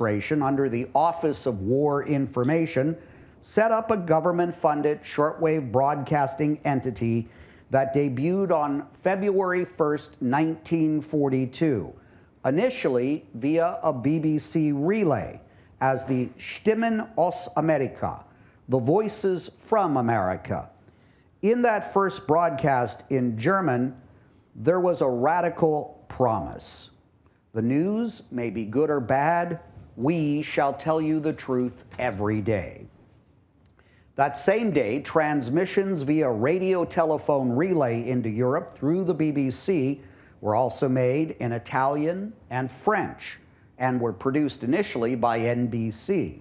administration, under the Office of War Information, set up a government-funded shortwave broadcasting entity that debuted on February 1st, 1942, initially via a BBC relay as the Stimmen aus Amerika, the Voices from America. In that first broadcast in German, there was a radical promise. The news may be good or bad, we shall tell you the truth every day. That same day, transmissions via radio telephone relay into Europe through the BBC were also made in Italian and French and were produced initially by NBC.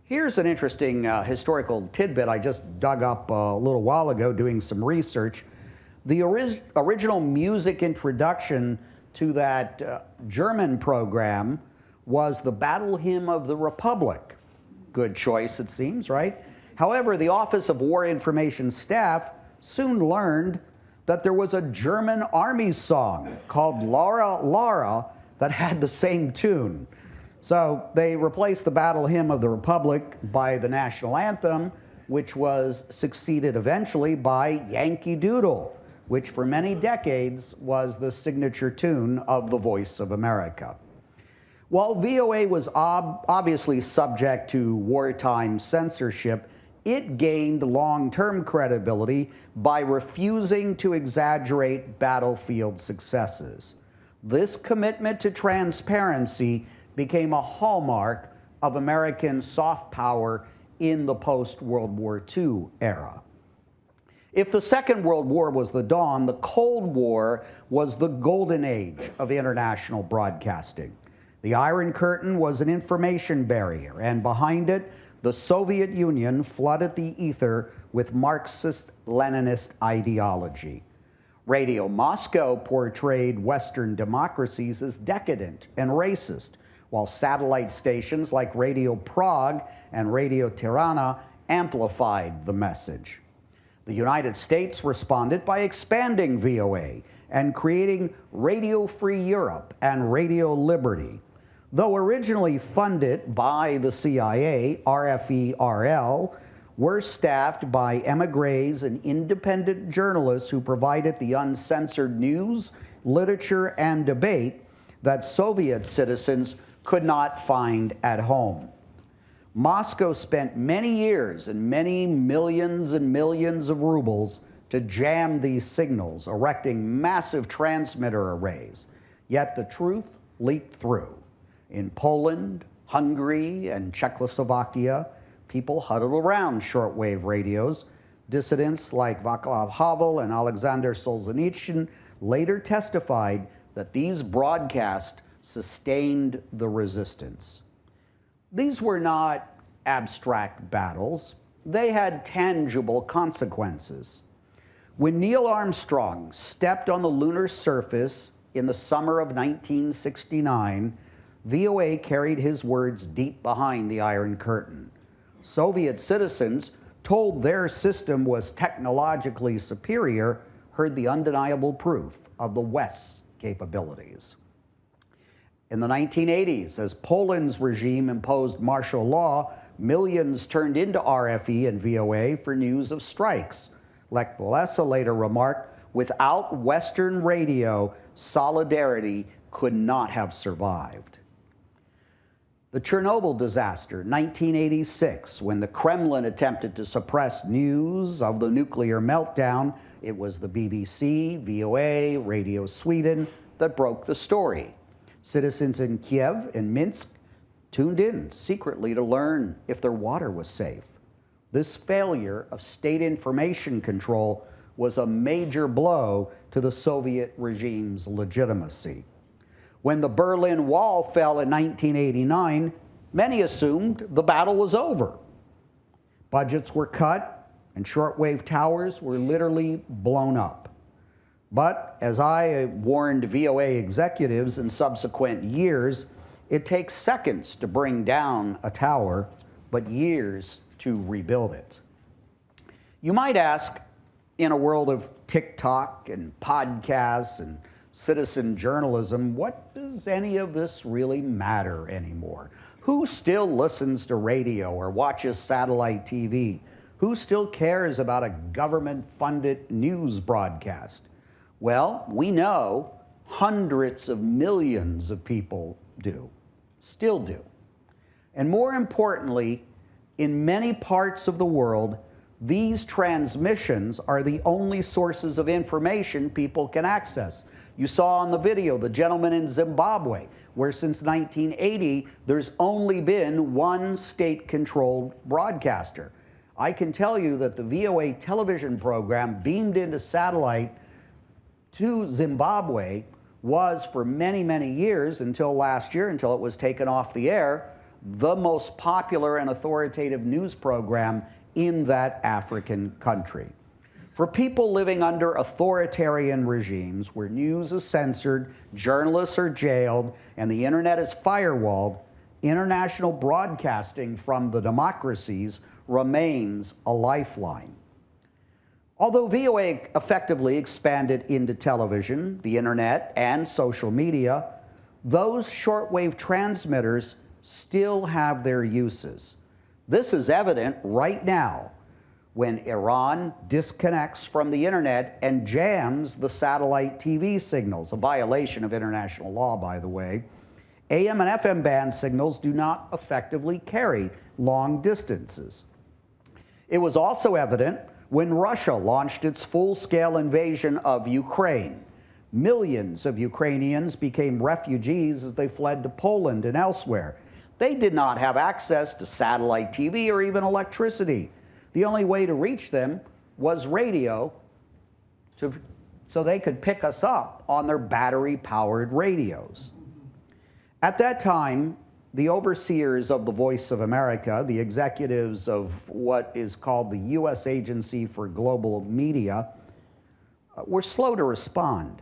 Here's an interesting historical tidbit I just dug up a little while ago doing some research. The original music introduction to that German program was the Battle Hymn of the Republic. Good choice, it seems, right? However, the Office of War Information staff soon learned that there was a German army song called Lara Lara that had the same tune. So they replaced the Battle Hymn of the Republic by the national anthem, which was succeeded eventually by Yankee Doodle, which for many decades was the signature tune of the Voice of America. While VOA was obviously subject to wartime censorship, it gained long-term credibility by refusing to exaggerate battlefield successes. This commitment to transparency became a hallmark of American soft power in the post-World War II era. If the Second World War was the dawn, the Cold War was the golden age of international broadcasting. The Iron Curtain was an information barrier, and behind it, the Soviet Union flooded the ether with Marxist-Leninist ideology. Radio Moscow portrayed Western democracies as decadent and racist, while satellite stations like Radio Prague and Radio Tirana amplified the message. The United States responded by expanding VOA and creating Radio Free Europe and Radio Liberty. Though originally funded by the CIA, RFE-RL were staffed by émigrés and independent journalists who provided the uncensored news, literature, and debate that Soviet citizens could not find at home. Moscow spent many years and many millions and millions of rubles to jam these signals, erecting massive transmitter arrays. Yet the truth leaked through. In Poland, Hungary, and Czechoslovakia, people huddled around shortwave radios. Dissidents like Václav Havel and Alexander Solzhenitsyn later testified that these broadcasts sustained the resistance. These were not abstract battles. They had tangible consequences. When Neil Armstrong stepped on the lunar surface in the summer of 1969, VOA carried his words deep behind the Iron Curtain. Soviet citizens, told their system was technologically superior, heard the undeniable proof of the West's capabilities. In the 1980s, as Poland's regime imposed martial law, millions turned into RFE and VOA for news of strikes. Lech Walesa later remarked, without Western radio, solidarity could not have survived. The Chernobyl disaster, 1986, when the Kremlin attempted to suppress news of the nuclear meltdown, it was the BBC, VOA, Radio Sweden that broke the story. Citizens in Kiev and Minsk tuned in secretly to learn if their water was safe. This failure of state information control was a major blow to the Soviet regime's legitimacy. When the Berlin Wall fell in 1989, many assumed the battle was over. Budgets were cut, and shortwave towers were literally blown up. But as I warned VOA executives in subsequent years, it takes seconds to bring down a tower, but years to rebuild it. You might ask, in a world of TikTok and podcasts and citizen journalism, what does any of this really matter anymore? Who still listens to radio or watches satellite TV? Who still cares about a government-funded news broadcast? Well, we know hundreds of millions of people do, still do. And more importantly, in many parts of the world, these transmissions are the only sources of information people can access. You saw on the video the gentleman in Zimbabwe, where since 1980, there's only been one state-controlled broadcaster. I can tell you that the VOA television program beamed into satellite to Zimbabwe was for many, many years, until last year, until it was taken off the air, the most popular and authoritative news program in that African country. For people living under authoritarian regimes where news is censored, journalists are jailed, and the internet is firewalled, international broadcasting from the democracies remains a lifeline. Although VOA effectively expanded into television, the internet, and social media, those shortwave transmitters still have their uses. This is evident right now when Iran disconnects from the internet and jams the satellite TV signals, a violation of international law, by the way. AM and FM band signals do not effectively carry long distances. It was also evident when Russia launched its full-scale invasion of Ukraine. Millions of Ukrainians became refugees as they fled to Poland and elsewhere. They did not have access to satellite TV or even electricity. The only way to reach them was radio, so they could pick us up on their battery-powered radios. At that time, the overseers of the Voice of America, the executives of what is called the U.S. Agency for Global Media, were slow to respond.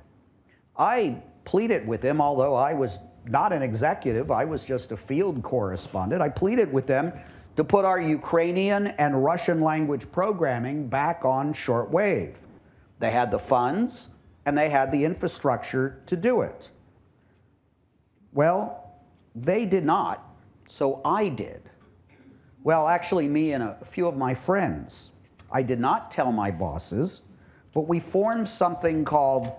I pleaded with them, although I was not an executive, I was just a field correspondent. I pleaded with them to put our Ukrainian and Russian language programming back on shortwave. They had the funds and they had the infrastructure to do it. Well, they did not, so I did. Well, actually, me and a few of my friends. I did not tell my bosses, but we formed something called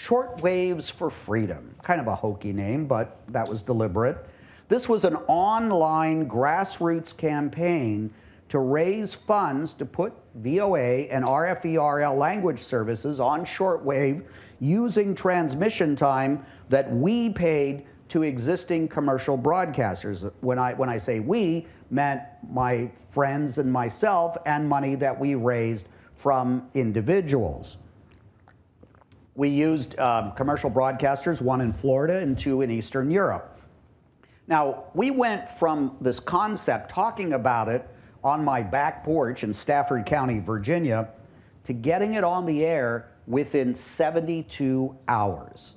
Shortwaves for Freedom. Kind of a hokey name, but that was deliberate. This was an online grassroots campaign to raise funds to put VOA and RFERL language services on shortwave using transmission time that we paid to existing commercial broadcasters. When I say we, meant my friends and myself, and money that we raised from individuals. We used commercial broadcasters, one in Florida and two in Eastern Europe. Now, we went from this concept, talking about it on my back porch in Stafford County, Virginia, to getting it on the air within 72 hours.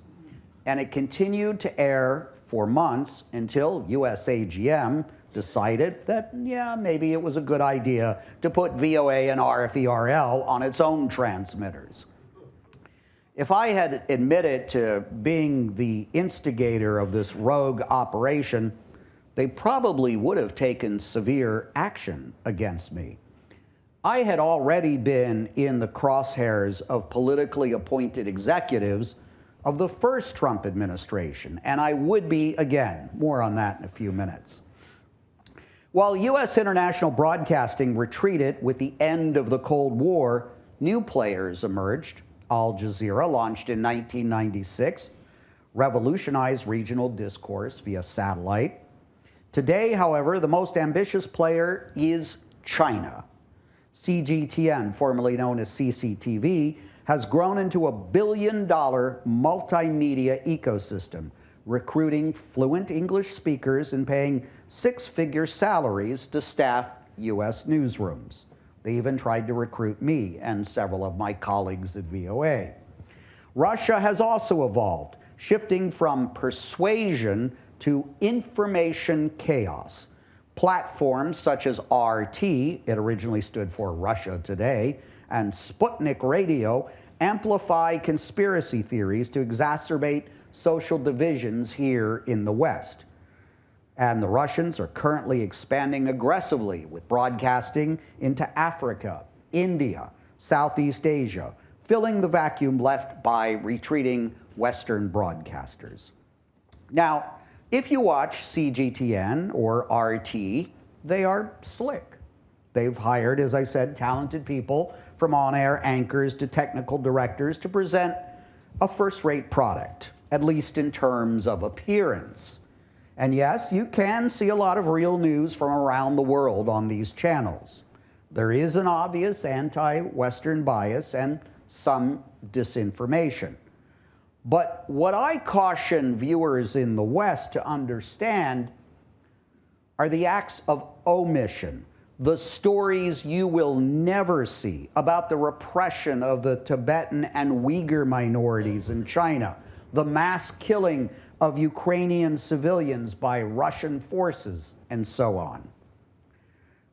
And it continued to air for months until USAGM decided that, yeah, maybe it was a good idea to put VOA and RFERL on its own transmitters. If I had admitted to being the instigator of this rogue operation, they probably would have taken severe action against me. I had already been in the crosshairs of politically appointed executives of the first Trump administration, and I would be again. More on that in a few minutes. While U.S. international broadcasting retreated with the end of the Cold War, new players emerged. Al Jazeera, launched in 1996, revolutionized regional discourse via satellite. Today, however, the most ambitious player is China. CGTN, formerly known as CCTV, has grown into a billion-dollar multimedia ecosystem, recruiting fluent English speakers and paying six-figure salaries to staff U.S. newsrooms. They even tried to recruit me and several of my colleagues at VOA. Russia has also evolved, shifting from persuasion to information chaos. Platforms such as RT, it originally stood for Russia Today, and Sputnik Radio amplify conspiracy theories to exacerbate social divisions here in the West. And the Russians are currently expanding aggressively with broadcasting into Africa, India, Southeast Asia, filling the vacuum left by retreating Western broadcasters. Now, if you watch CGTN or RT, they are slick. They've hired, as I said, talented people from on-air anchors to technical directors to present a first-rate product, at least in terms of appearance. And yes, you can see a lot of real news from around the world on these channels. There is an obvious anti-Western bias and some disinformation. But what I caution viewers in the West to understand are the acts of omission, the stories you will never see about the repression of the Tibetan and Uyghur minorities in China, the mass killing of Ukrainian civilians by Russian forces, and so on.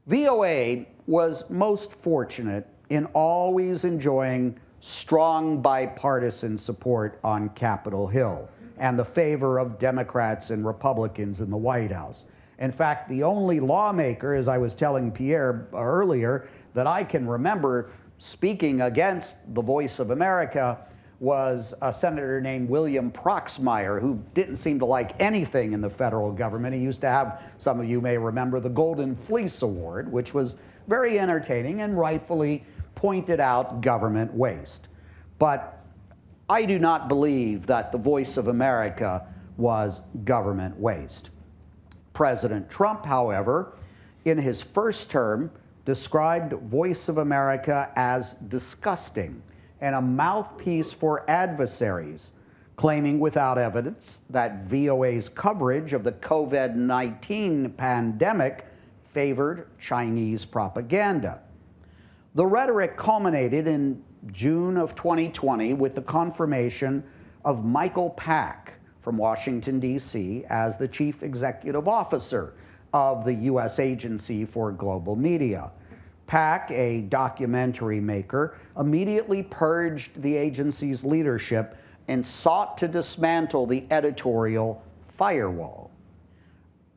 VOA was most fortunate in always enjoying strong bipartisan support on Capitol Hill and the favor of Democrats and Republicans in the White House. In fact, the only lawmaker, as I was telling Pierre earlier, that I can remember speaking against the Voice of America was a senator named William Proxmire, who didn't seem to like anything in the federal government. He used to have, some of you may remember, the Golden Fleece Award, which was very entertaining and rightfully pointed out government waste. But I do not believe that the Voice of America was government waste. President Trump, however, in his first term, described Voice of America as disgusting and a mouthpiece for adversaries, claiming without evidence that VOA's coverage of the COVID-19 pandemic favored Chinese propaganda. The rhetoric culminated in June of 2020 with the confirmation of Michael Pack from Washington, D.C. as the chief executive officer of the U.S. Agency for Global Media. Pack, a documentary maker, immediately purged the agency's leadership and sought to dismantle the editorial firewall.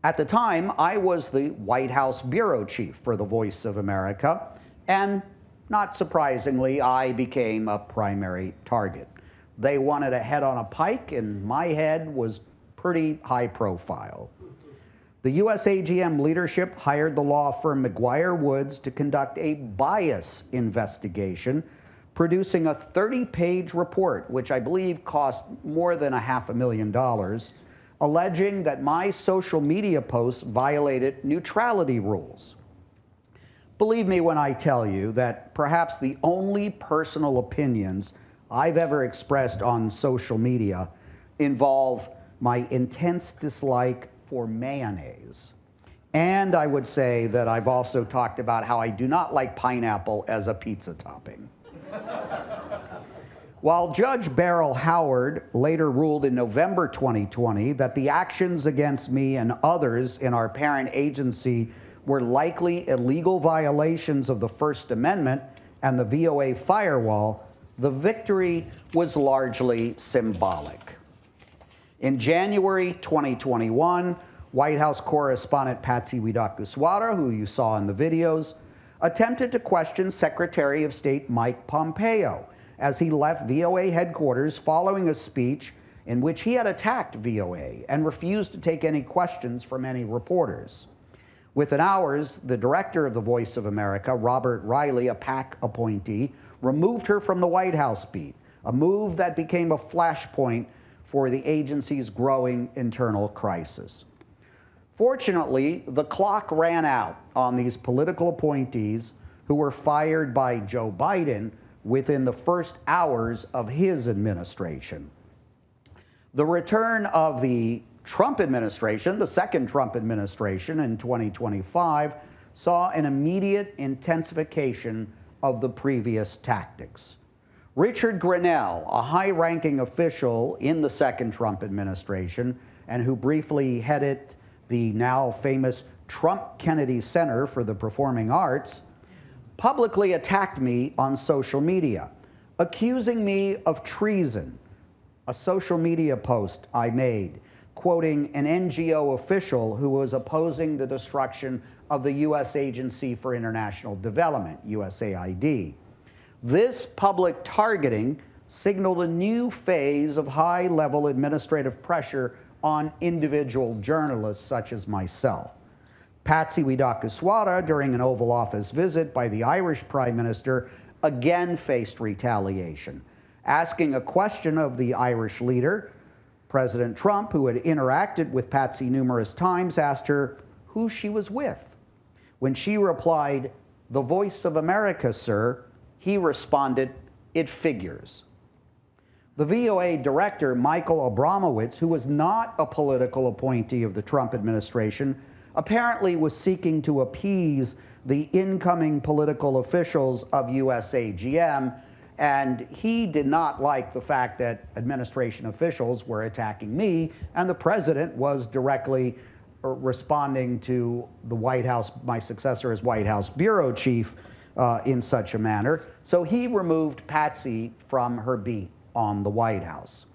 At the time, I was the White House bureau chief for the Voice of America, and not surprisingly, I became a primary target. They wanted a head on a pike, and my head was pretty high profile. The US AGM leadership hired the law firm McGuire Woods to conduct a bias investigation, producing a 30-page report, which I believe cost more than $500,000, alleging that my social media posts violated neutrality rules. Believe me when I tell you that perhaps the only personal opinions I've ever expressed on social media involve my intense dislike for mayonnaise. And I would say that I've also talked about how I do not like pineapple as a pizza topping. While Judge Beryl Howard later ruled in November 2020 that the actions against me and others in our parent agency were likely illegal violations of the First Amendment and the VOA firewall, the victory was largely symbolic. In January 2021, White House correspondent Patsy Widakuswara, who you saw in the videos, attempted to question Secretary of State Mike Pompeo as he left VOA headquarters following a speech in which he had attacked VOA and refused to take any questions from any reporters. Within hours, the director of the Voice of America, Robert Riley, a PAC appointee, removed her from the White House beat, a move that became a flashpoint for the agency's growing internal crisis. Fortunately, the clock ran out on these political appointees who were fired by Joe Biden within the first hours of his administration. The return of the Trump administration, the second Trump administration in 2025, saw an immediate intensification of the previous tactics. Richard Grenell, a high-ranking official in the second Trump administration and who briefly headed the now famous Trump Kennedy Center for the Performing Arts, publicly attacked me on social media, accusing me of treason, a social media post I made quoting an NGO official who was opposing the destruction of the U.S. Agency for International Development, USAID. This public targeting signaled a new phase of high-level administrative pressure on individual journalists such as myself. Patsy Widakuswara, during an Oval Office visit by the Irish Prime Minister, again faced retaliation. Asking a question of the Irish leader, President Trump, who had interacted with Patsy numerous times, asked her who she was with. When she replied, "The Voice of America, sir," he responded, "It figures." The VOA director, Michael Abramowitz, who was not a political appointee of the Trump administration, apparently was seeking to appease the incoming political officials of USAGM, and he did not like the fact that administration officials were attacking me, and the president was directly responding to the White House, my successor as White House bureau chief, in such a manner. So he removed Patsy from her beat on the White House.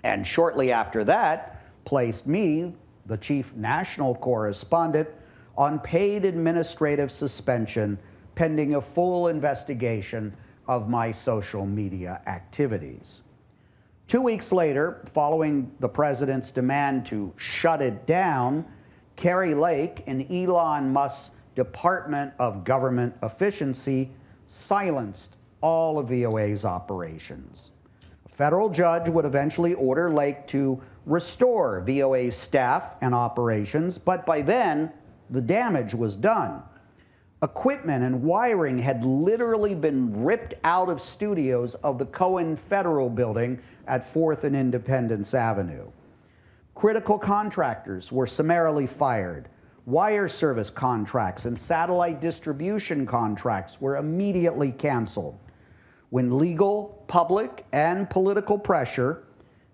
And shortly after that, placed me, the chief national correspondent, on paid administrative suspension pending a full investigation of my social media activities. 2 weeks later, following the president's demand to shut it down, Kari Lake and Elon Musk's Department of Government Efficiency silenced all of VOA's operations. A federal judge would eventually order Lake to restore VOA's staff and operations, but by then, the damage was done. Equipment and wiring had literally been ripped out of studios of the Cohen Federal Building at 4th and Independence Avenue. Critical contractors were summarily fired. Wire service contracts and satellite distribution contracts were immediately canceled. When legal, public, and political pressure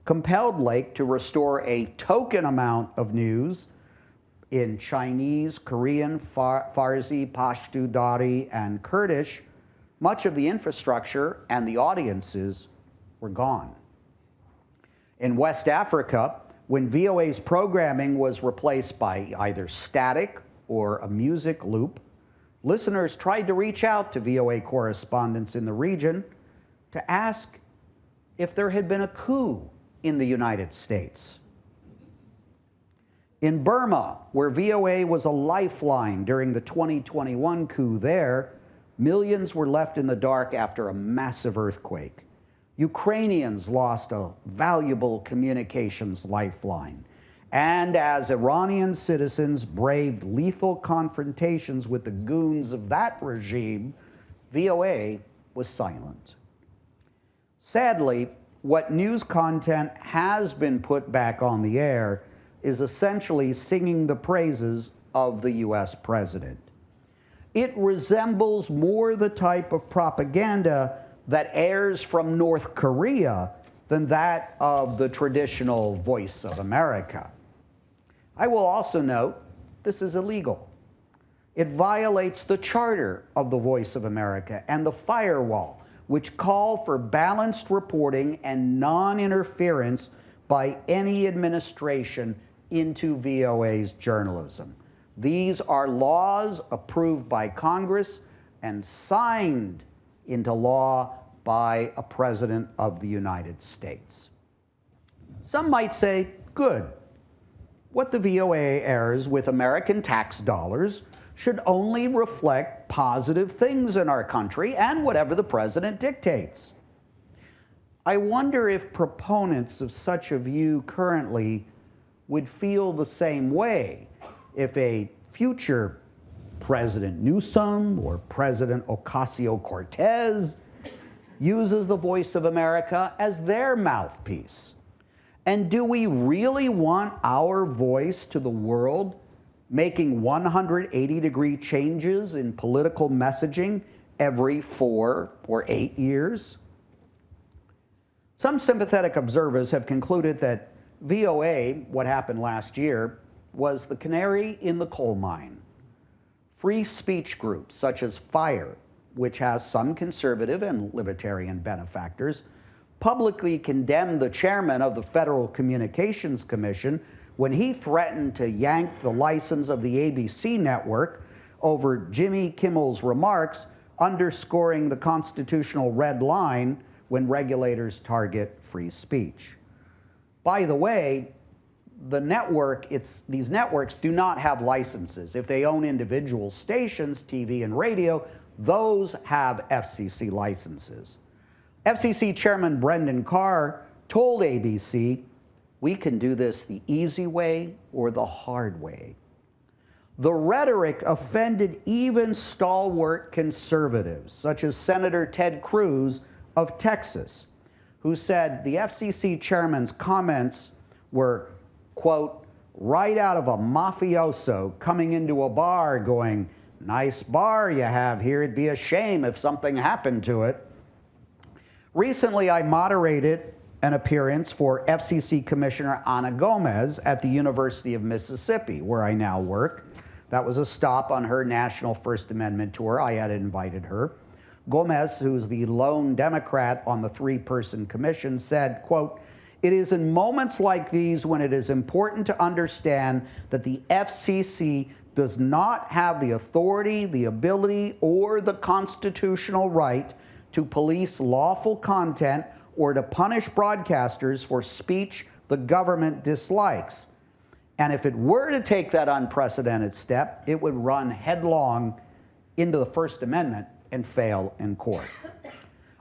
compelled Lake to restore a token amount of news in Chinese, Korean, Farsi, Pashto, Dari, and Kurdish, much of the infrastructure and the audiences were gone. In West Africa, when VOA's programming was replaced by either static or a music loop, listeners tried to reach out to VOA correspondents in the region to ask if there had been a coup in the United States. In Burma, where VOA was a lifeline during the 2021 coup there, millions were left in the dark after a massive earthquake. Ukrainians lost a valuable communications lifeline. And as Iranian citizens braved lethal confrontations with the goons of that regime, VOA was silent. Sadly, what news content has been put back on the air is essentially singing the praises of the US president. It resembles more the type of propaganda that airs from North Korea than that of the traditional Voice of America. I will also note this is illegal. It violates the charter of the Voice of America and the firewall, which call for balanced reporting and non-interference by any administration into VOA's journalism. These are laws approved by Congress and signed into law by a president of the United States. Some might say, good. What the VOA airs with American tax dollars should only reflect positive things in our country and whatever the president dictates. I wonder if proponents of such a view currently would feel the same way if a future President Newsom or President Ocasio-Cortez uses the Voice of America as their mouthpiece. And do we really want our voice to the world making 180-degree changes in political messaging every 4 or 8 years? Some sympathetic observers have concluded that VOA, what happened last year, was the canary in the coal mine. Free speech groups such as FIRE, which has some conservative and libertarian benefactors, publicly condemned the chairman of the Federal Communications Commission when he threatened to yank the license of the ABC network over Jimmy Kimmel's remarks, underscoring the constitutional red line when regulators target free speech. By the way, these networks do not have licenses. If they own individual stations, TV and radio, those have FCC licenses. FCC Chairman Brendan Carr told ABC, "We can do this the easy way or the hard way." The rhetoric offended even stalwart conservatives, such as Senator Ted Cruz of Texas, who said the FCC chairman's comments were, quote, right out of a mafioso coming into a bar going, "Nice bar you have here, it'd be a shame if something happened to it." Recently, I moderated an appearance for FCC Commissioner Ana Gomez at the University of Mississippi, where I now work. That was a stop on her National First Amendment tour. I had invited her. Gomez, who's the lone Democrat on the three-person commission, said, quote, "It is in moments like these when it is important to understand that the FCC does not have the authority, the ability, or the constitutional right to police lawful content or to punish broadcasters for speech the government dislikes. And if it were to take that unprecedented step, it would run headlong into the First Amendment and fail in court."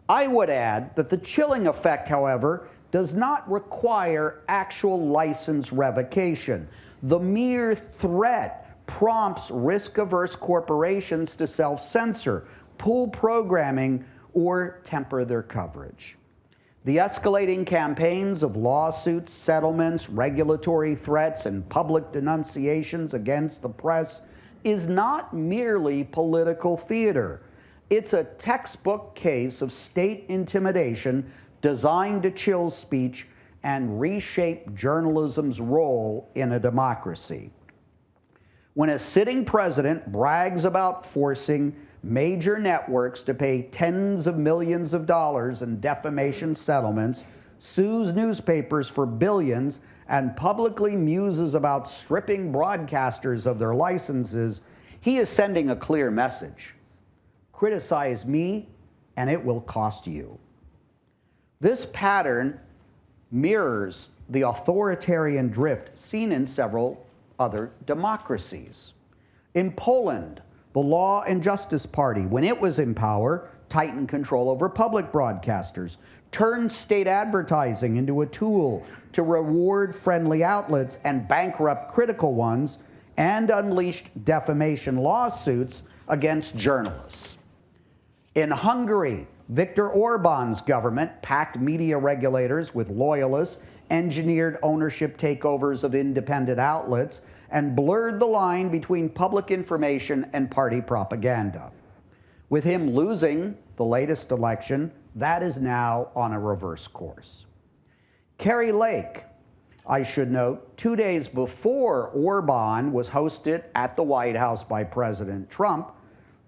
I would add that the chilling effect, however, does not require actual license revocation. The mere threat prompts risk-averse corporations to self-censor, pull programming, or temper their coverage. The escalating campaigns of lawsuits, settlements, regulatory threats, and public denunciations against the press is not merely political theater. It's a textbook case of state intimidation designed to chill speech and reshape journalism's role in a democracy. When a sitting president brags about forcing major networks to pay tens of millions of dollars in defamation settlements, sues newspapers for billions, and publicly muses about stripping broadcasters of their licenses, he is sending a clear message. Criticize me, and it will cost you. This pattern mirrors the authoritarian drift seen in several other democracies. In Poland, the Law and Justice Party, when it was in power, tightened control over public broadcasters, turned state advertising into a tool to reward friendly outlets and bankrupt critical ones, and unleashed defamation lawsuits against journalists. In Hungary, Viktor Orban's government packed media regulators with loyalists, engineered ownership takeovers of independent outlets, and blurred the line between public information and party propaganda. With him losing the latest election, that is now on a reverse course. Kerry Lake, I should note, 2 days before Orban was hosted at the White House by President Trump,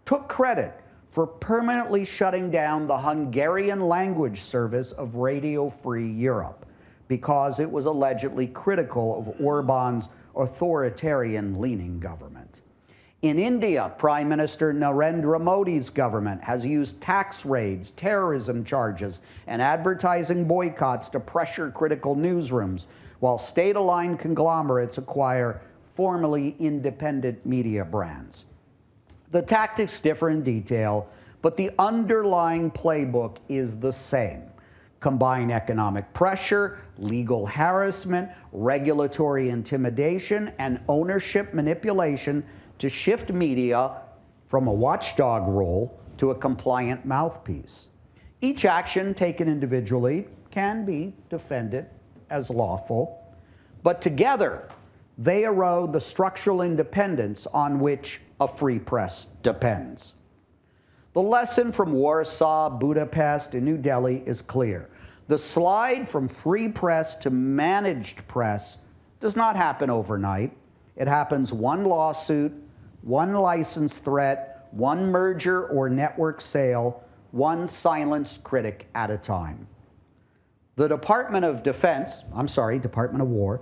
took credit for permanently shutting down the Hungarian language service of Radio Free Europe because it was allegedly critical of Orban's authoritarian-leaning government. In India, Prime Minister Narendra Modi's government has used tax raids, terrorism charges, and advertising boycotts to pressure critical newsrooms, while state-aligned conglomerates acquire formerly independent media brands. The tactics differ in detail, but the underlying playbook is the same. Combine economic pressure, legal harassment, regulatory intimidation, and ownership manipulation to shift media from a watchdog role to a compliant mouthpiece. Each action taken individually can be defended as lawful, but together they erode the structural independence on which a free press depends. The lesson from Warsaw, Budapest, and New Delhi is clear. The slide from free press to managed press does not happen overnight. It happens one lawsuit, one license threat, one merger or network sale, one silenced critic at a time. The Department of War,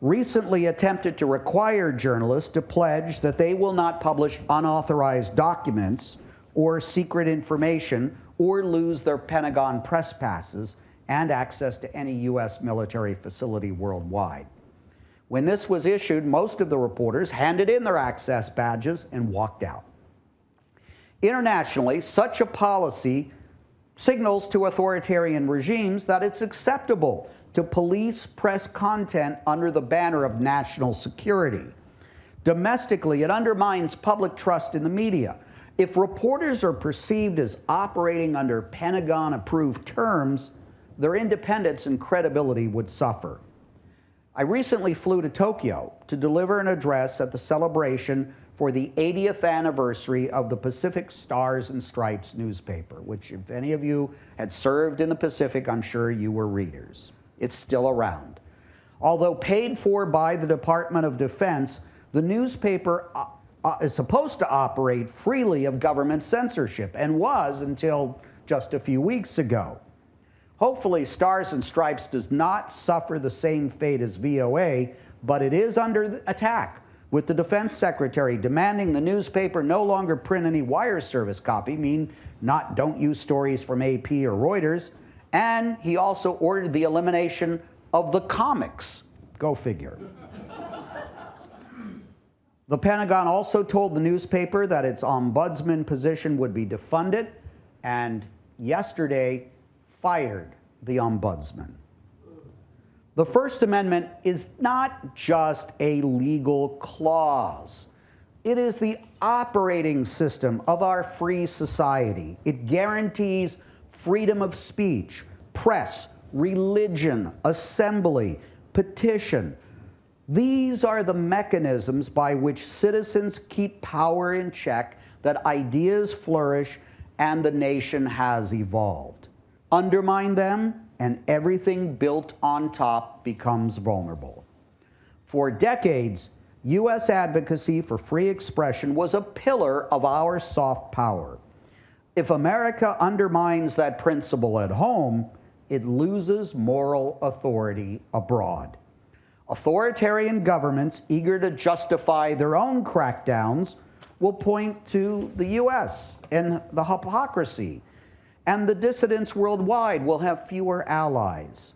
recently attempted to require journalists to pledge that they will not publish unauthorized documents or secret information or lose their Pentagon press passes and access to any U.S. military facility worldwide. When this was issued, most of the reporters handed in their access badges and walked out. Internationally, such a policy signals to authoritarian regimes that it's acceptable to police press content under the banner of national security. Domestically, it undermines public trust in the media. If reporters are perceived as operating under Pentagon-approved terms, their independence and credibility would suffer. I recently flew to Tokyo to deliver an address at the celebration for the 80th anniversary of the Pacific Stars and Stripes newspaper, which if any of you had served in the Pacific, I'm sure you were readers. It's still around. Although paid for by the Department of Defense, the newspaper is supposed to operate freely of government censorship, and was until just a few weeks ago. Hopefully, Stars and Stripes does not suffer the same fate as VOA, but it is under attack, with the Defense Secretary demanding the newspaper no longer print any wire service copy, don't use stories from AP or Reuters, and he also ordered the elimination of the comics. Go figure. The Pentagon also told the newspaper that its ombudsman position would be defunded, and yesterday fired the ombudsman. The First Amendment is not just a legal clause. It is the operating system of our free society. It guarantees freedom of speech, press, religion, assembly, petition. These are the mechanisms by which citizens keep power in check, that ideas flourish, and the nation has evolved. Undermine them, and everything built on top becomes vulnerable. For decades, U.S. advocacy for free expression was a pillar of our soft power. If America undermines that principle at home, it loses moral authority abroad. Authoritarian governments eager to justify their own crackdowns will point to the U.S. and the hypocrisy, and the dissidents worldwide will have fewer allies.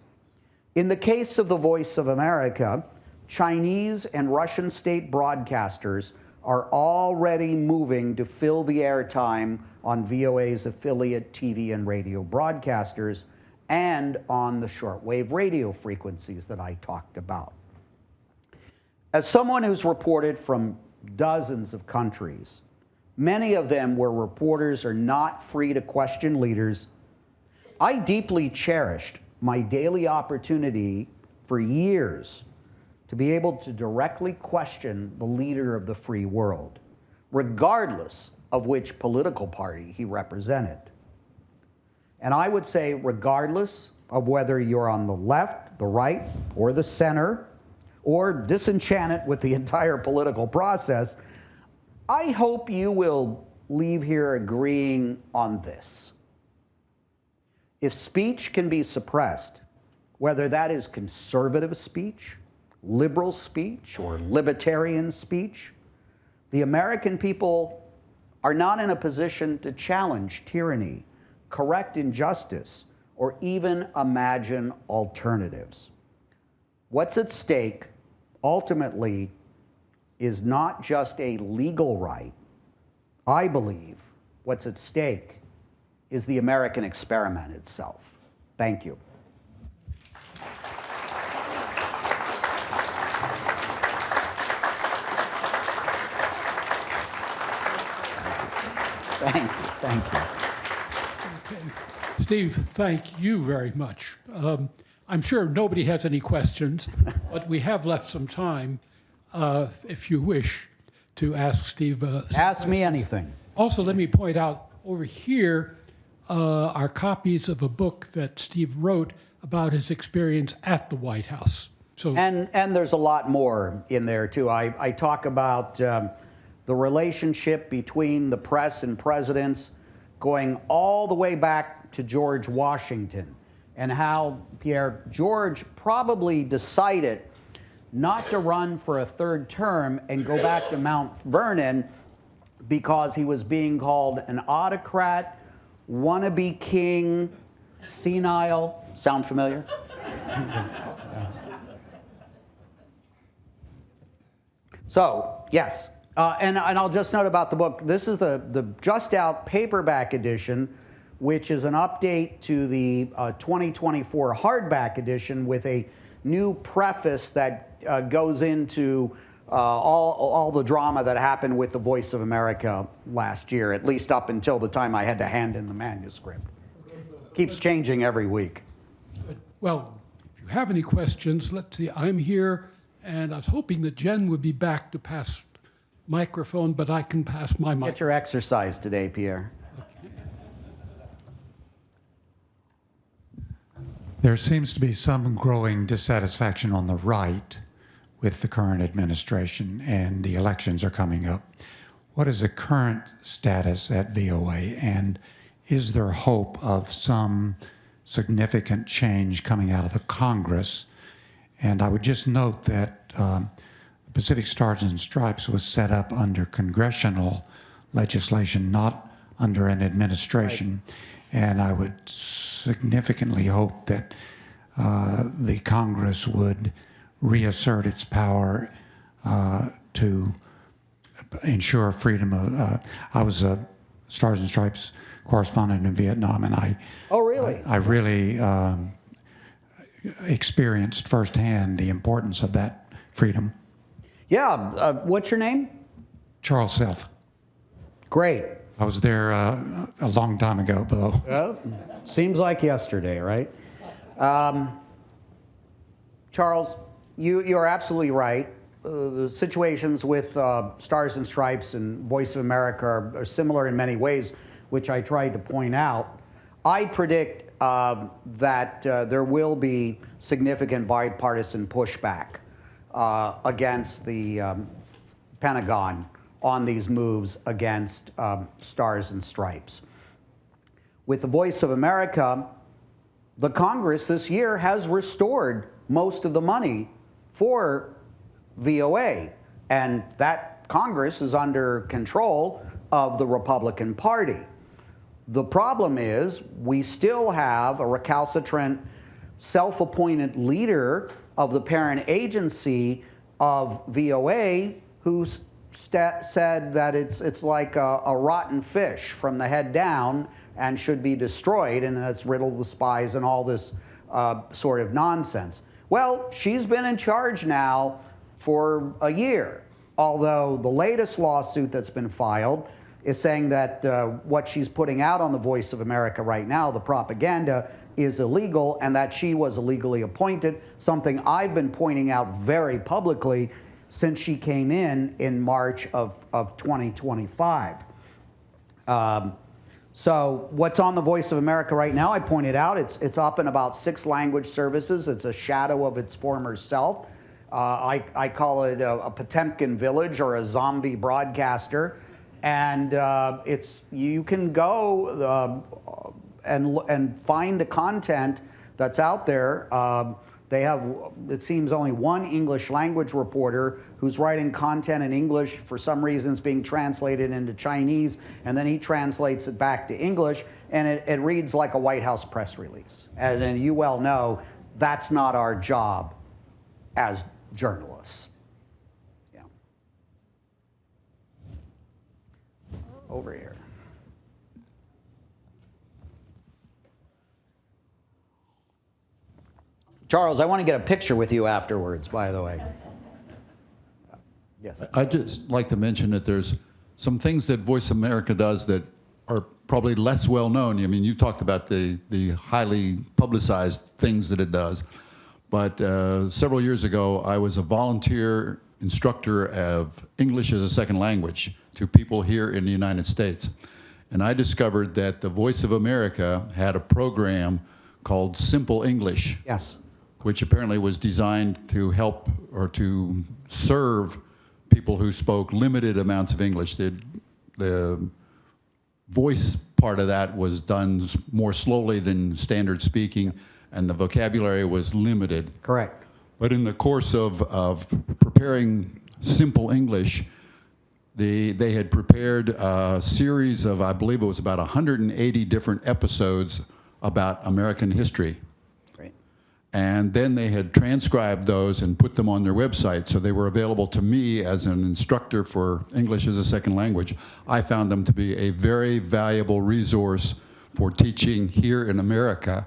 In the case of the Voice of America, Chinese and Russian state broadcasters are already moving to fill the airtime on VOA's affiliate TV and radio broadcasters and on the shortwave radio frequencies that I talked about. As someone who's reported from dozens of countries, many of them where reporters are not free to question leaders, I deeply cherished my daily opportunity for years to be able to directly question the leader of the free world, regardless of which political party he represented. And I would say regardless of whether you're on the left, the right, or the center, or disenchanted with the entire political process, I hope you will leave here agreeing on this. If speech can be suppressed, whether that is conservative speech, liberal speech, or libertarian speech, the American people are not in a position to challenge tyranny, correct injustice, or even imagine alternatives. What's at stake, ultimately, is not just a legal right. I believe what's at stake is the American experiment itself. Thank you. Thank you. Okay. Steve, thank you very much. I'm sure nobody has any questions, but we have left some time, if you wish, to ask Steve. Ask me anything. Also, let me point out over here are copies of a book that Steve wrote about his experience at the White House. So, and there's a lot more in there too. I talk about the the relationship between the press and presidents going all the way back to George Washington, and how, Pierre, George probably decided not to run for a third term and go back to Mount Vernon because he was being called an autocrat, wannabe king, senile. Sound familiar? So, yes. And I'll just note about the book, this is the just out paperback edition, which is an update to the 2024 hardback edition with a new preface that goes into all the drama that happened with the Voice of America last year, at least up until the time I had to hand in the manuscript. Keeps changing every week. Well, if you have any questions, let's see, I'm here, and I was hoping that Jen would be back to pass microphone, but I can pass my mic. Get your exercise today, Pierre. There seems to be some growing dissatisfaction on the right with the current administration, and the elections are coming up. What is the current status at VOA, and is there hope of some significant change coming out of the Congress? And I would just note that Pacific Stars and Stripes was set up under congressional legislation, not under an administration. Right. And I would significantly hope that the Congress would reassert its power to ensure freedom of. I was a Stars and Stripes correspondent in Vietnam, and I. Oh, really? I really experienced firsthand the importance of that freedom. Yeah. What's your name? Charles Self. Great. I was there a long time ago, though. Well, seems like yesterday, right? Charles, you're absolutely right. The situations with Stars and Stripes and Voice of America are similar in many ways, which I tried to point out. I predict that there will be significant bipartisan pushback against the Pentagon on these moves against Stars and Stripes. With the Voice of America, the Congress this year has restored most of the money for VOA, and that Congress is under control of the Republican Party. The problem is we still have a recalcitrant, self-appointed leader of the parent agency of VOA who's said that it's like a rotten fish from the head down and should be destroyed, and that's riddled with spies and all this sort of nonsense. Well, she's been in charge now for a year, although the latest lawsuit that's been filed is saying that what she's putting out on the Voice of America right now, the propaganda, is illegal, and that she was illegally appointed, something I've been pointing out very publicly since she came in March of 2025. So what's on the Voice of America right now, I pointed out, it's up in about 6 language services. It's a shadow of its former self. I call it a Potemkin village or a zombie broadcaster. And you can go and find the content that's out there. They have, it seems, only one English language reporter who's writing content in English. For some reason, it's being translated into Chinese, and then he translates it back to English, and it reads like a White House press release. And then you well know that's not our job as journalists. Yeah. Over here. Charles, I want to get a picture with you afterwards, by the way. Yes. I'd just like to mention that there's some things that Voice America does that are probably less well known. I mean, you talked about the highly publicized things that it does. But several years ago, I was a volunteer instructor of English as a second language to people here in the United States. And I discovered that the Voice of America had a program called Simple English. Yes. Which apparently was designed to help or to serve people who spoke limited amounts of English. The voice part of that was done more slowly than standard speaking, and the vocabulary was limited. Correct. But in the course of preparing simple English, they had prepared a series of, I believe it was about 180 different episodes about American history. Great. And then they had transcribed those and put them on their website, so they were available to me as an instructor for English as a second language. I found them to be a very valuable resource for teaching here in America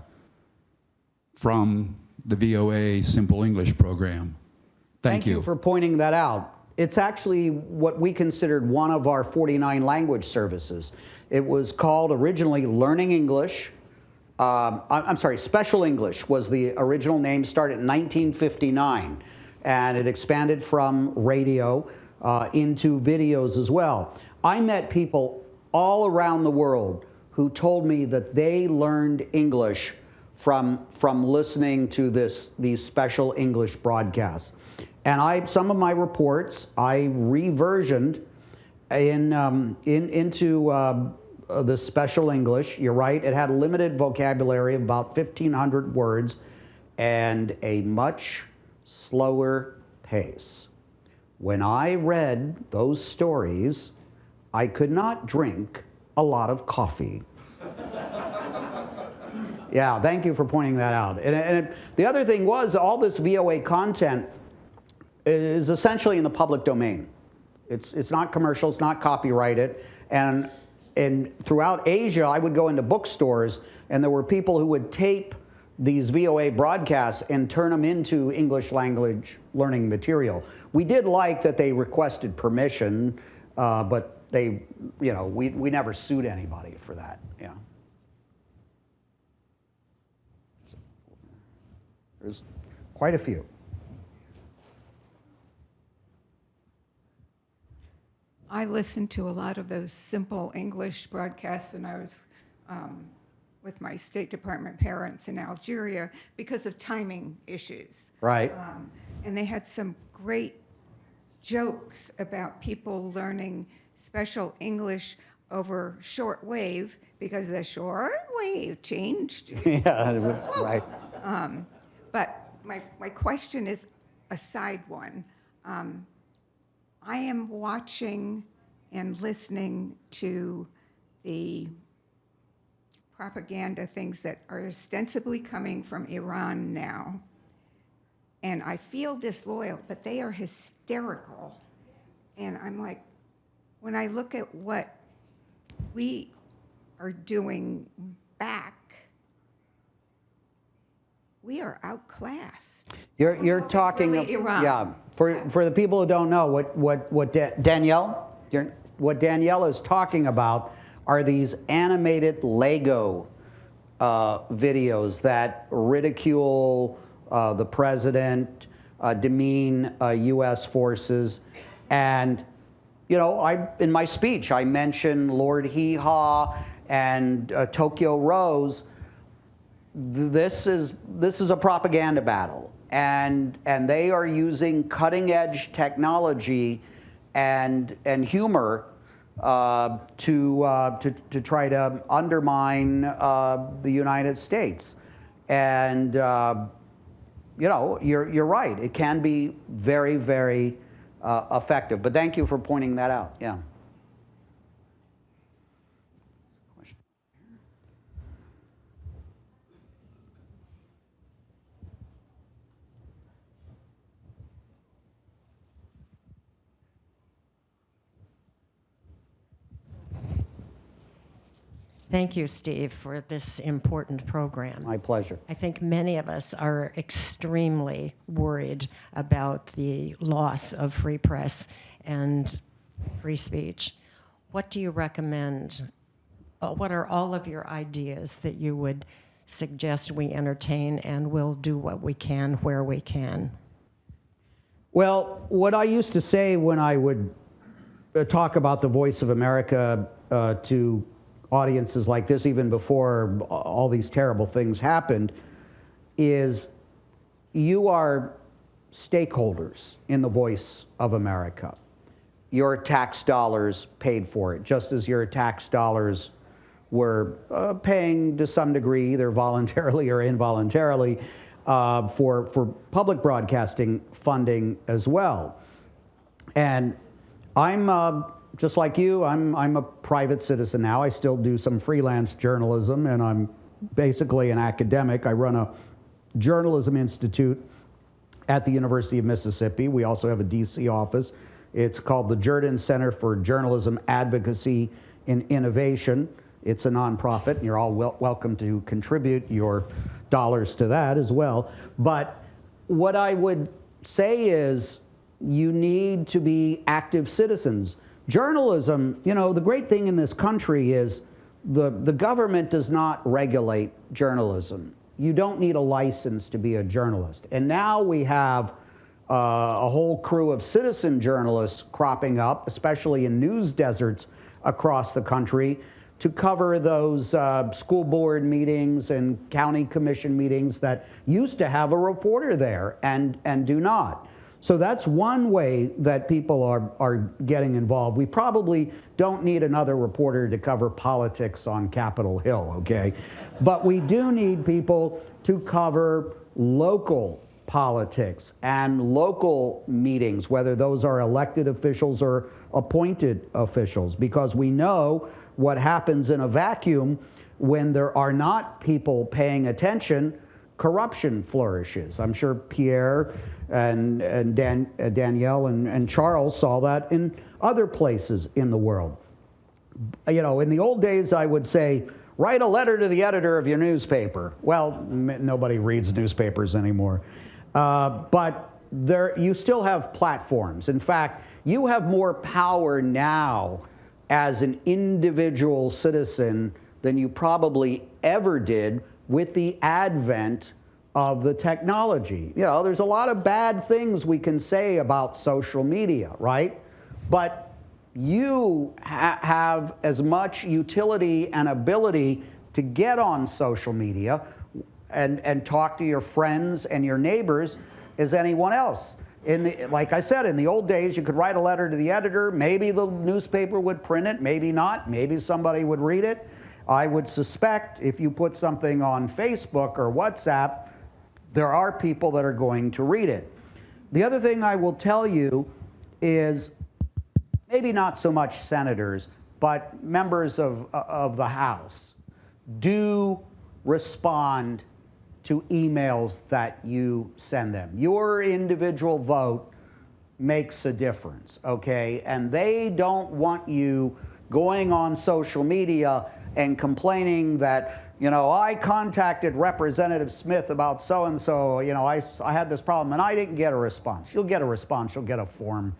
from the VOA Simple English program. Thank you. Thank you for pointing that out. It's actually what we considered one of our 49 language services. It was called originally Learning English. I'm sorry, Special English was the original name, started in 1959, and it expanded from radio into videos as well. I met people all around the world who told me that they learned English from listening to these special English broadcasts. And some of my reports I reversioned into the special English. You're right, it had a limited vocabulary of about 1,500 words and a much slower pace. When I read those stories, I could not drink a lot of coffee. Yeah, thank you for pointing that out. The other thing was, all this VOA content is essentially in the public domain. It's not commercial, it's not copyrighted, and throughout Asia, I would go into bookstores, and there were people who would tape these VOA broadcasts and turn them into English language learning material. We did like that they requested permission, but we never sued anybody for that. Yeah. There's quite a few. I listened to a lot of those simple English broadcasts when I was with my State Department parents in Algeria because of timing issues. Right. And they had some great jokes about people learning special English over shortwave because the shortwave changed. Yeah, right. But my question is a side one. I am watching and listening to the propaganda things that are ostensibly coming from Iran now. And I feel disloyal, but they are hysterical. And I'm like, when I look at what we are doing back, we are outclassed. You're talking, really Iran. yeah. For the people who don't know, what Danielle is talking about are these animated Lego videos that ridicule the president, demean U.S. forces, and in my speech I mentioned Lord Hee Haw and Tokyo Rose. This is a propaganda battle. And they are using cutting-edge technology and humor to try to undermine the United States. And you're right. It can be very, very effective. But thank you for pointing that out. Yeah. Thank you, Steve, for this important program. My pleasure. I think many of us are extremely worried about the loss of free press and free speech. What do you recommend? What are all of your ideas that you would suggest we entertain, and we'll do what we can where we can? Well, what I used to say when I would talk about the Voice of America to audiences like this, even before all these terrible things happened, is you are stakeholders in the Voice of America. your tax dollars paid for it, just as your tax dollars were paying to some degree, either voluntarily or involuntarily, for public broadcasting funding as well. And I'm just like you. I'm a private citizen now. I still do some freelance journalism, and I'm basically an academic. I run a journalism institute at the University of Mississippi. We also have a DC office. It's called the Jordan Center for Journalism Advocacy and Innovation. It's a nonprofit, and you're all welcome to contribute your dollars to that as well. But what I would say is you need to be active citizens. Journalism, you know, the great thing in this country is the government does not regulate journalism. You don't need a license to be a journalist. And now we have a whole crew of citizen journalists cropping up, especially in news deserts across the country, to cover those school board meetings and county commission meetings that used to have a reporter there and do not. So that's one way that people are getting involved. We probably don't need another reporter to cover politics on Capitol Hill, okay? But we do need people to cover local politics and local meetings, whether those are elected officials or appointed officials, because we know what happens in a vacuum when there are not people paying attention. Corruption flourishes. I'm sure Pierre and Danielle and Charles saw that in other places in the world. You know, in the old days, I would say, write a letter to the editor of your newspaper. Well, nobody reads newspapers anymore. But you still have platforms. In fact, you have more power now as an individual citizen than you probably ever did with the advent of the technology. You know, there's a lot of bad things we can say about social media, right? But you have as much utility and ability to get on social media and talk to your friends and your neighbors as anyone else. Like I said, in the old days, you could write a letter to the editor. Maybe the newspaper would print it, maybe not. Maybe somebody would read it. I would suspect if you put something on Facebook or WhatsApp, there are people that are going to read it. The other thing I will tell you is maybe not so much senators, but members of the House do respond to emails that you send them. Your individual vote makes a difference, okay? And they don't want you going on social media and complaining that, you know, I contacted Representative Smith about so-and-so, you know, I had this problem and I didn't get a response. You'll get a response, you'll get a form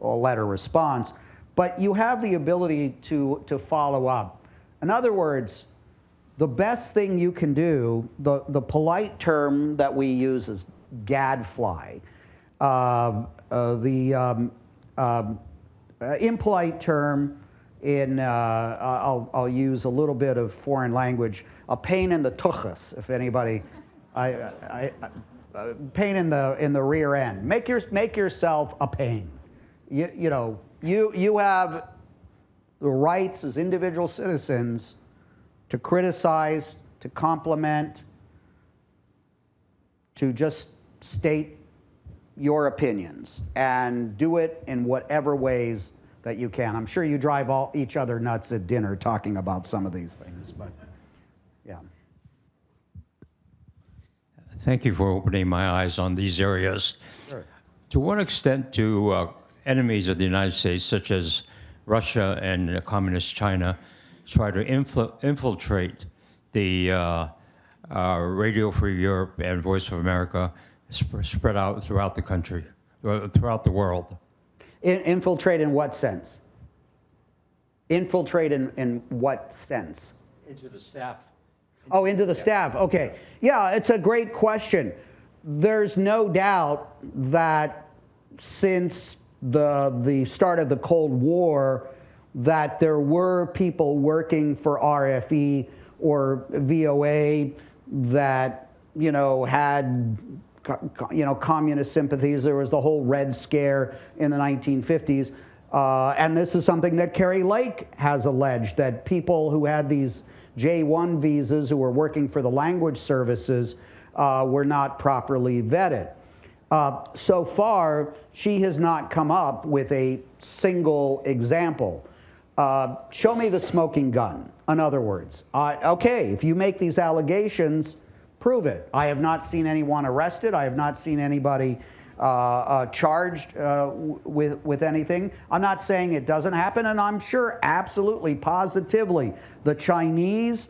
or letter response, but you have the ability to follow up. In other words, the best thing you can do, the polite term that we use is gadfly. The impolite term, I'll use a little bit of foreign language, a pain in the tuchus, if anybody, pain in the rear end. Make yourself a pain. You have the rights as individual citizens to criticize, to compliment, to just state your opinions, and do it in whatever ways that you can. I'm sure you drive each other nuts at dinner talking about some of these things, but yeah. Thank you for opening my eyes on these areas. Sure. To what extent do enemies of the United States, such as Russia and Communist China, try to infiltrate the Radio Free Europe and Voice of America spread out throughout the country, throughout the world? Infiltrate in what sense? Infiltrate in what sense? Into the staff. Oh, into the staff. Okay. Yeah, it's a great question. There's no doubt that since the start of the Cold War, that there were people working for RFE or VOA that, you know, had, you know, communist sympathies. There was the whole Red Scare in the 1950s. And this is something that Carrie Lake has alleged, that people who had these J-1 visas who were working for the language services were not properly vetted. So far, she has not come up with a single example. Show me the smoking gun, in other words. Okay, if you make these allegations, prove it. I have not seen anyone arrested. I have not seen anybody charged with anything. I'm not saying it doesn't happen, and I'm sure absolutely, positively, the Chinese,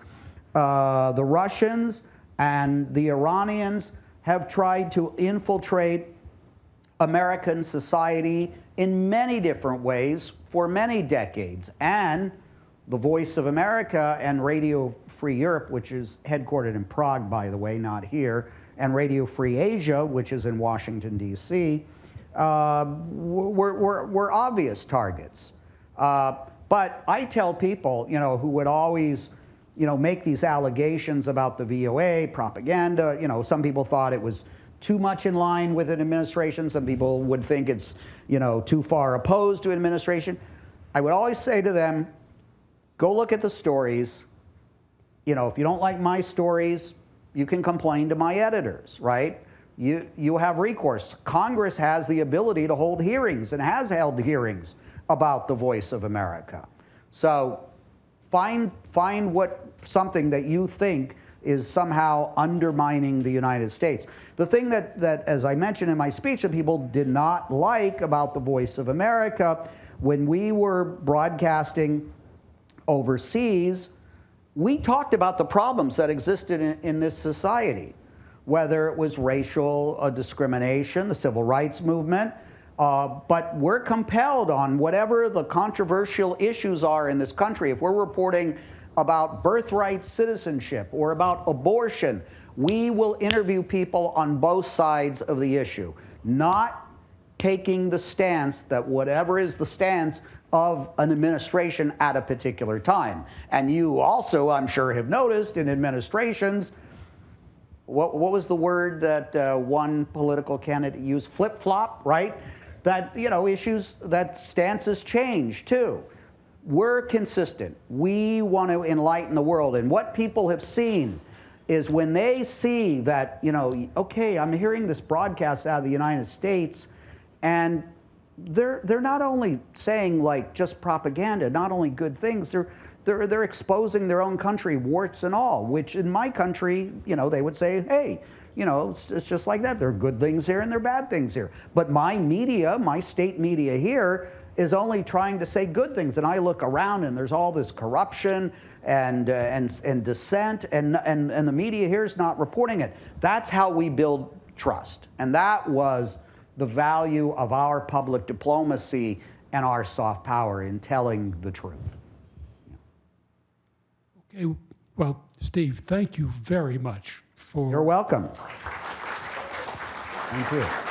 the Russians, and the Iranians have tried to infiltrate American society in many different ways for many decades. And the Voice of America and Radio Free Europe, which is headquartered in Prague, by the way, not here, and Radio Free Asia, which is in Washington, D.C., were obvious targets. But I tell people, who would always, make these allegations about the VOA, propaganda, some people thought it was too much in line with an administration. Some people would think it's, too far opposed to administration. I would always say to them, go look at the stories. If you don't like my stories, you can complain to my editors, right? You have recourse. Congress has the ability to hold hearings and has held hearings about the Voice of America. So find something that you think is somehow undermining the United States. The thing that, as I mentioned in my speech, that people did not like about the Voice of America, when we were broadcasting overseas, we talked about the problems that existed in this society, whether it was racial discrimination, the civil rights movement, but we're compelled on whatever the controversial issues are in this country. If we're reporting about birthright citizenship or about abortion, we will interview people on both sides of the issue, not taking the stance that whatever is the stance of an administration at a particular time. And you also, I'm sure, have noticed in administrations, what was the word that one political candidate used? Flip-flop, right? That, issues, that stances change too. We're consistent. We want to enlighten the world. And what people have seen is when they see that, okay, I'm hearing this broadcast out of the United States, and they're not only saying like just propaganda, not only good things, they're exposing their own country, warts and all, which in my country, they would say, hey, it's just like that. There are good things here and there are bad things here. But my media, my state media here, is only trying to say good things. And I look around and there's all this corruption and dissent, and the media here is not reporting it. That's how we build trust. And that was the value of our public diplomacy and our soft power in telling the truth. Okay, well, Steve, thank you very much for... You're welcome. Thank you.